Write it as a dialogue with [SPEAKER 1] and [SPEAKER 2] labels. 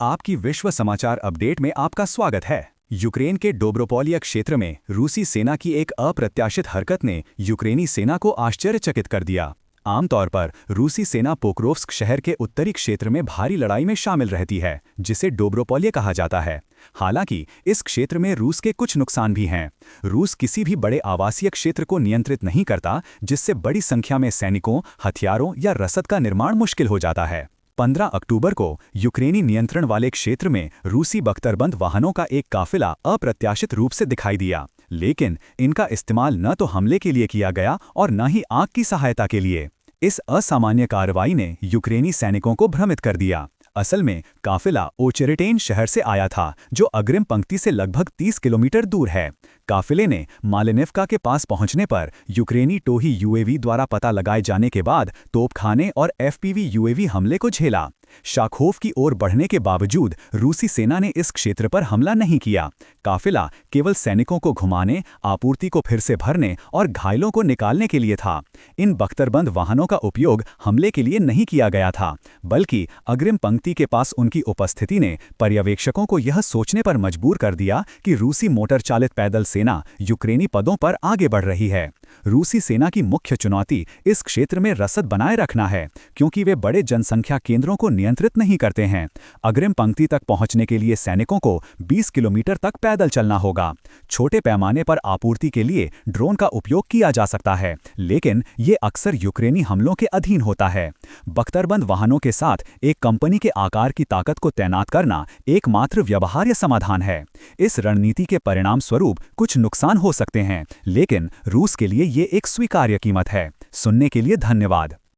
[SPEAKER 1] आपकी विश्व समाचार अपडेट में आपका स्वागत है। यूक्रेन के डोब्रोपोलिया क्षेत्र में रूसी सेना की एक अप्रत्याशित हरकत ने यूक्रेनी सेना को आश्चर्यचकित कर दिया। आमतौर पर रूसी सेना पोक्रोव्स्क शहर के उत्तरी क्षेत्र में भारी लड़ाई में शामिल रहती है, जिसे डोब्रोपोलिया कहा जाता है। हालांकि इस क्षेत्र में रूस के कुछ नुकसान भी हैं। रूस किसी भी बड़े आवासीय क्षेत्र को नियंत्रित नहीं करता, जिससे बड़ी संख्या में सैनिकों, हथियारों या रसद का निर्माण मुश्किल हो जाता है। 15 अक्टूबर को यूक्रेनी नियंत्रण वाले क्षेत्र में रूसी बख्तरबंद वाहनों का एक काफिला अप्रत्याशित रूप से दिखाई दिया, लेकिन इनका इस्तेमाल न तो हमले के लिए किया गया और न ही आग की सहायता के लिए। इस असामान्य कार्रवाई ने यूक्रेनी सैनिकों को भ्रमित कर दिया। असल में काफिला ओचेरेटेन शहर से आया था, जो अग्रिम पंक्ति से लगभग 30 किलोमीटर दूर है। काफिले ने मालिनिवका के पास पहुंचने पर यूक्रेनी टोही यूएवी द्वारा पता लगाए जाने के बाद तोपखाने और एफपीवी यूएवी हमले को झेला। शाखोव की ओर बढ़ने के बावजूद रूसी सेना ने इस क्षेत्र पर हमला नहीं किया। काफिला केवल सैनिकों को घुमाने, आपूर्ति को फिर से भरने और घायलों को निकालने के लिए था। इन बख्तरबंद वाहनों का उपयोग हमले के लिए नहीं किया गया था, बल्कि अग्रिम पंक्ति के पास उनकी उपस्थिति ने पर्यवेक्षकों को यह सोचने पर मजबूर कर दिया कि रूसी मोटर चालित पैदल सेना यूक्रेनी पदों पर आगे बढ़ रही है। रूसी सेना की मुख्य चुनौती इस क्षेत्र में रसद बनाए रखना है, क्योंकि वे बड़े जनसंख्या केंद्रों को नियंत्रित नहीं करते हैं। अग्रिम पंक्ति तक पहुंचने के लिए सैनिकों को 20 किलोमीटर तक पैदल चलना होगा। छोटे पैमाने पर आपूर्ति के लिए ड्रोन का उपयोग किया जा सकता है, लेकिन ये अक्सर यूक्रेनी हमलों के अधीन होता है। बख्तरबंद वाहनों के साथ एक कंपनी के आकार की ताकत को तैनात करना एकमात्र व्यवहार्य समाधान है। इस रणनीति के परिणाम स्वरूप कुछ नुकसान हो सकते हैं, लेकिन रूस के लिए ये एक स्वीकार्य कीमत है। सुनने के लिए धन्यवाद।